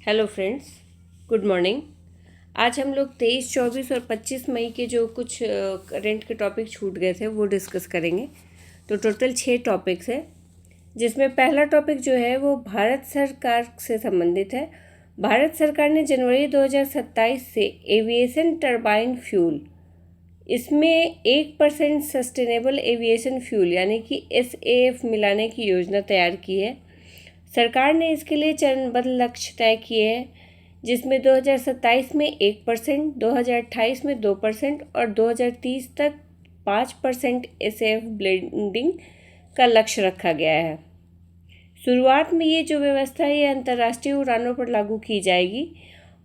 Hello friends, good morning. आज हम लोग 23, 24 और 25 मई के जो कुछ करंट के टॉपिक छूट गए थे वो डिस्कस करेंगे। तो टोटल 6 टॉपिक्स है, जिसमें पहला टॉपिक जो है वो भारत सरकार से संबंधित है। भारत सरकार ने जनवरी 2027 से एविएशन टरबाइन फ्यूल, इसमें 1% सस्टेनेबल एविएशन फ्यूल यानी कि SAF मिलाने की योजना तैयार की है। सरकार ने इसके लिए चरणबद्ध लक्ष्य तय किए हैं, जिसमें 2027 में 1%, 2028 में 2% और 2030 तक 5% SAF ब्लेंडिंग का लक्ष्य रखा गया है। शुरुआत में ये जो व्यवस्था है ये अंतर्राष्ट्रीय उड़ानों पर लागू की जाएगी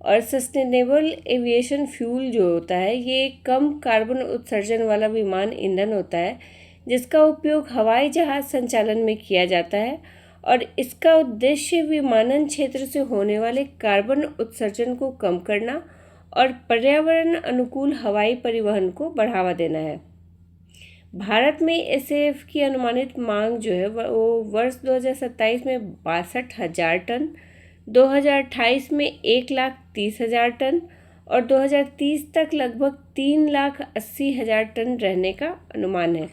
और सस्टेनेबल एविएशन फ्यूल जो होता है ये कम कार्बन उत्सर्जन वाला विमान ईंधन होता है, जिसका उपयोग हवाई जहाज संचालन में किया जाता है और इसका उद्देश्य विमानन क्षेत्र से होने वाले कार्बन उत्सर्जन को कम करना और पर्यावरण अनुकूल हवाई परिवहन को बढ़ावा देना है। भारत में SAF की अनुमानित मांग जो है वो वर्ष 2027 में 62,000 टन, 2028 में 1,30,000 टन और 2030 तक लगभग 3,80,000 टन रहने का अनुमान है।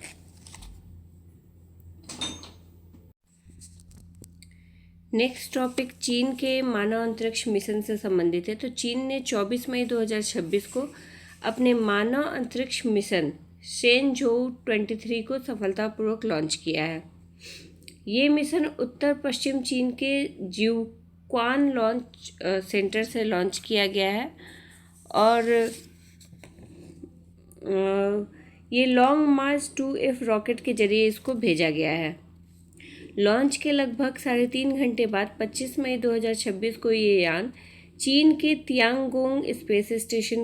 नेक्स्ट टॉपिक चीन के मानव अंतरिक्ष मिशन से संबंधित है। तो चीन ने 24 मई 2026 को अपने मानव अंतरिक्ष मिशन शेनझोउ 23 को सफलतापूर्वक लॉन्च किया है। ये मिशन उत्तर पश्चिम चीन के जिउक्वान लॉन्च सेंटर से लॉन्च किया गया है और ये लॉन्ग मार्च 2F रॉकेट के जरिए इसको भेजा गया है। लॉन्च के लगभग 3.5 घंटे बाद 25 मई 2026 को ये यान चीन के तियांगोंग स्पेस स्टेशन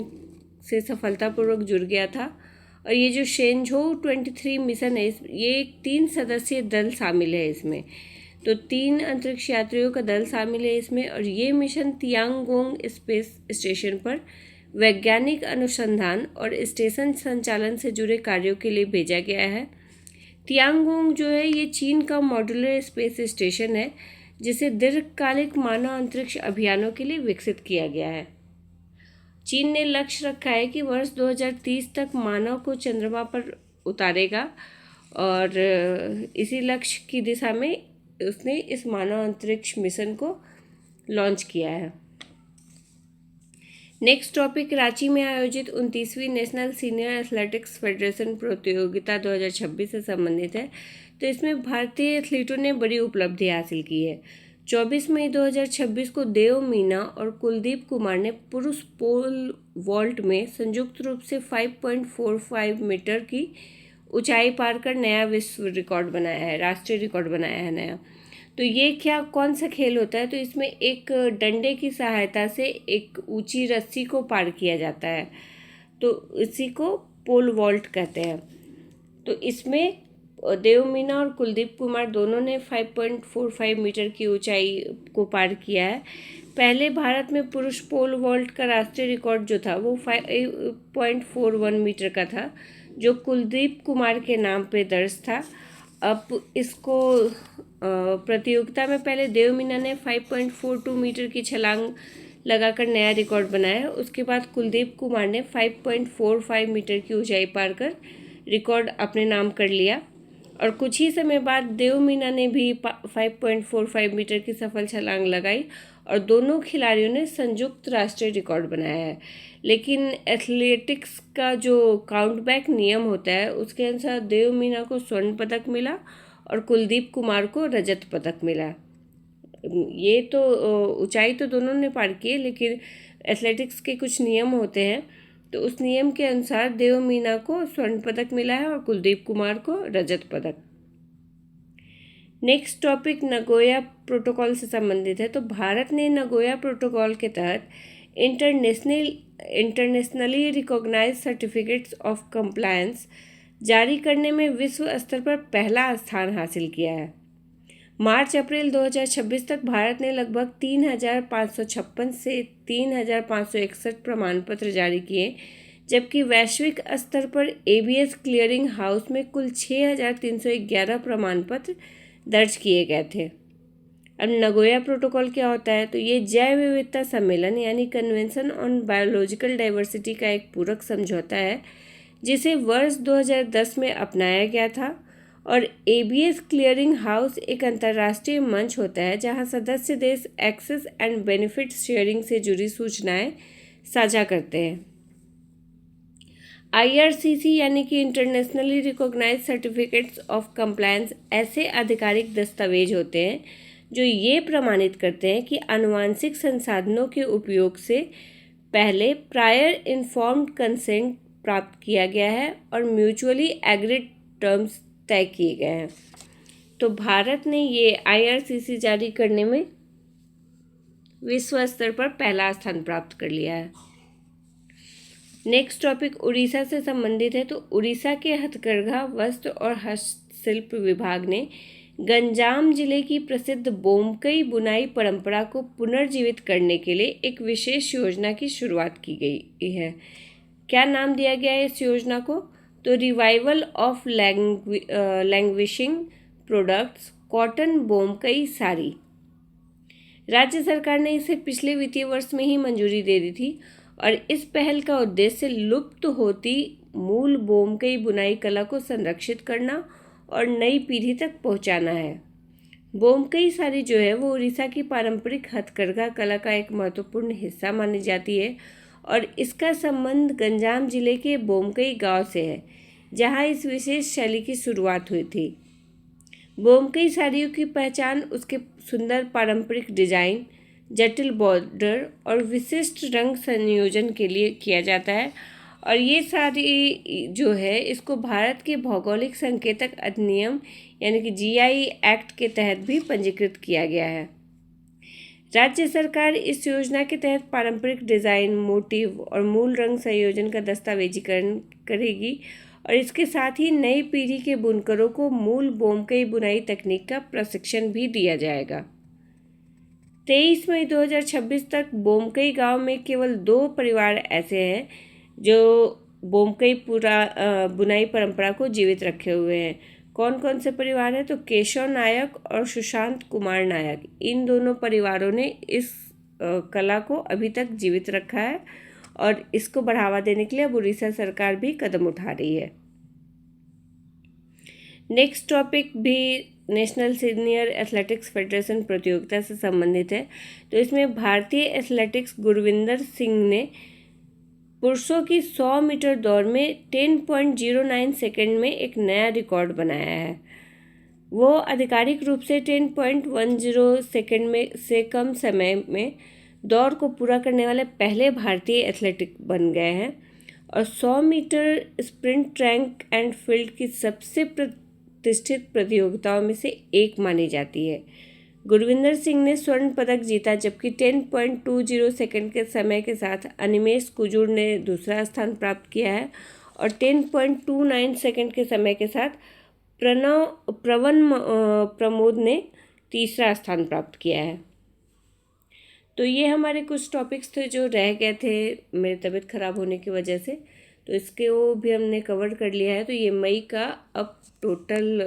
से सफलतापूर्वक जुड़ गया था। और ये जो शेनझोउ 23 मिशन है ये एक 3 सदस्यीय दल शामिल है इसमें। तो 3 अंतरिक्ष यात्रियों का दल शामिल है इसमें और ये मिशन तियांगोंग स्पेस स्टेशन पर वैज्ञानिक अनुसंधान और स्टेशन संचालन से जुड़े कार्यों के लिए भेजा गया है। तियांगोंग जो है ये चीन का मॉड्यूलर स्पेस स्टेशन है, जिसे दीर्घकालिक मानव अंतरिक्ष अभियानों के लिए विकसित किया गया है। चीन ने लक्ष्य रखा है कि वर्ष 2030 तक मानव को चंद्रमा पर उतारेगा और इसी लक्ष्य की दिशा में उसने इस मानव अंतरिक्ष मिशन को लॉन्च किया है। नेक्स्ट टॉपिक रांची में आयोजित 29वीं नेशनल सीनियर एथलेटिक्स फेडरेशन प्रतियोगिता 2026 से संबंधित है। तो इसमें भारतीय एथलीटों ने बड़ी उपलब्धि हासिल की है। 24 मई 2026 को देव मीना और कुलदीप कुमार ने पुरुष पोल वॉल्ट में संयुक्त रूप से 5.45 मीटर की ऊंचाई पार कर नया विश्व रिकॉर्ड बनाया है, राष्ट्रीय रिकॉर्ड बनाया है नया। तो ये कौन सा खेल होता है? तो इसमें एक डंडे की सहायता से एक ऊंची रस्सी को पार किया जाता है, तो इसी को पोल वॉल्ट कहते हैं। तो इसमें देव मीना और कुलदीप कुमार दोनों ने 5.45 मीटर की ऊंचाई को पार किया है। पहले भारत में पुरुष पोल वॉल्ट का राष्ट्रीय रिकॉर्ड जो था वो 5.41 मीटर का था, जो कुलदीप कुमार के नाम पे दर्ज था। अब इसको प्रतियोगिता में पहले देव मीना ने 5.42 मीटर की छलांग लगाकर नया रिकॉर्ड बनाया है। उसके बाद कुलदीप कुमार ने 5.45 मीटर की ऊंचाई पार कर रिकॉर्ड अपने नाम कर लिया और कुछ ही समय बाद देव मीना ने भी 5.45 मीटर की सफल छलांग लगाई और दोनों खिलाड़ियों ने संयुक्त राष्ट्रीय रिकॉर्ड बनाया है। लेकिन एथलेटिक्स का जो काउंटबैक नियम होता है उसके अनुसार देव मीना को स्वर्ण पदक मिला और कुलदीप कुमार को रजत पदक मिला। ये तो ऊंचाई तो दोनों ने पार की है, लेकिन एथलेटिक्स के कुछ नियम होते हैं, तो उस नियम के अनुसार देव मीना को स्वर्ण पदक मिला है और कुलदीप कुमार को रजत पदक। नेक्स्ट टॉपिक नगोया प्रोटोकॉल से संबंधित है। तो भारत ने नगोया प्रोटोकॉल के तहत internationally recognised certificates of compliance जारी करने में विश्व स्तर पर पहला स्थान हासिल किया है। मार्च अप्रैल 2026 तक भारत ने लगभग 3,556 से 3,561 प्रमाण पत्र जारी किए, जबकि वैश्विक स्तर पर ABS क्लियरिंग हाउस में कुल 6,311 प्रमाण पत्र दर्ज किए गए थे। अब नगोया प्रोटोकॉल क्या होता है? तो ये जैव विविधता सम्मेलन यानी कन्वेंशन ऑन बायोलॉजिकल डाइवर्सिटी का एक पूरक समझौता है जिसे वर्ष 2010 में अपनाया गया था। और एबीएस क्लियरिंग हाउस एक अंतर्राष्ट्रीय मंच होता है जहां सदस्य देश एक्सेस एंड बेनिफिट शेयरिंग से जुड़ी सूचनाएं साझा करते हैं। आईआरसीसी यानी कि internationally recognised certificates of compliance ऐसे आधिकारिक दस्तावेज होते हैं जो ये प्रमाणित करते हैं कि आनुवांशिक संसाधनों के उपयोग से पहले प्रायर इन्फॉर्म्ड कंसेंट प्राप्त किया गया है और म्यूचुअली एग्रीड टर्म्स तय किए गए हैं। तो भारत ने ये आईआरसीसी जारी करने में विश्व स्तर पर पहला स्थान प्राप्त कर लिया है। नेक्स्ट टॉपिक उड़ीसा से संबंधित है। तो उड़ीसा के हथकरघा, वस्त्र और हस्तशिल्प विभाग ने गंजाम जिले की प्रसिद्ध बोमकई बुनाई परंपरा को पुनर्जीवित करने के लिए एक विशेष योजना की शुरुआत की गई है। क्या नाम दिया गया है इस योजना को? तो revival of languishing products cotton Bomkai sari. राज्य सरकार ने इसे पिछले वित्तीय वर्ष में ही मंजूरी दे दी थी और इस पहल का उद्देश्य लुप्त होती मूल बोमकई बुनाई कला को संरक्षित करना और नई पीढ़ी तक पहुंचाना है। बोमकई साड़ी जो है वो उड़ीसा की पारंपरिक हथकरघा कला का एक महत्वपूर्ण हिस्सा मानी जाती है और इसका संबंध गंजाम जिले के बोमकई गांव से है जहां इस विशेष शैली की शुरुआत हुई थी। बोमकई साड़ियों की पहचान उसके सुंदर पारंपरिक डिजाइन, जटिल बॉर्डर और विशिष्ट रंग संयोजन के लिए किया जाता है और ये साड़ी जो है इसको भारत के भौगोलिक संकेतक अधिनियम यानी कि जीआई एक्ट के तहत भी पंजीकृत किया गया है। राज्य सरकार इस योजना के तहत पारंपरिक डिज़ाइन, मोटिव और मूल रंग संयोजन का दस्तावेजीकरण करेगी और इसके साथ ही नई पीढ़ी के बुनकरों को मूल बोमकई बुनाई तकनीक का प्रशिक्षण भी दिया जाएगा। 23 मई 2026 तक बोमकई गांव में केवल 2 परिवार ऐसे हैं जो बोमकई बुनाई परंपरा को जीवित रखे हुए हैं। कौन कौन से परिवार हैं? तो केशव नायक और सुशांत कुमार नायक, इन दोनों परिवारों ने इस कला को अभी तक जीवित रखा है और इसको बढ़ावा देने के लिए अब उड़ीसा सरकार भी कदम उठा रही है। नेक्स्ट टॉपिक भी नेशनल सीनियर एथलेटिक्स फेडरेशन प्रतियोगिता से संबंधित है। तो इसमें भारतीय एथलेटिक्स गुरविंदर सिंह ने पुरुषों की 100 मीटर दौड़ में 10.09 सेकंड में एक नया रिकॉर्ड बनाया है। वो आधिकारिक रूप से 10.10 सेकंड में से कम समय में दौड़ को पूरा करने वाले पहले भारतीय एथलेटिक बन गए हैं और 100 metre sprint track and field की सबसे प्रतिष्ठित प्रतियोगिताओं में से एक मानी जाती है। गुरविंदर सिंह ने स्वर्ण पदक जीता जबकि 10.20 सेकंड के समय के साथ अनिमेश कुजूर ने दूसरा स्थान प्राप्त किया है और 10.29 सेकंड के समय के साथ प्रमोद ने तीसरा स्थान प्राप्त किया है। तो ये हमारे कुछ टॉपिक्स थे जो रह गए थे मेरी तबीयत ख़राब होने की वजह से, तो इसके वो भी हमने कवर कर लिया है। तो ये मई का अब टोटल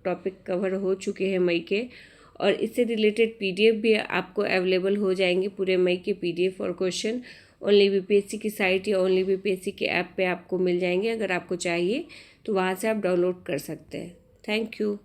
टॉपिक कवर हो चुके हैं मई के, और इससे रिलेटेड पीडीएफ भी आपको अवेलेबल हो जाएंगे। पूरे मई के पीडीएफ और क्वेश्चन ओनली बीपीएससी की साइट या ओनली बीपीएससी के ऐप पे आपको मिल जाएंगे। अगर आपको चाहिए तो वहाँ से आप डाउनलोड कर सकते हैं। Thank you.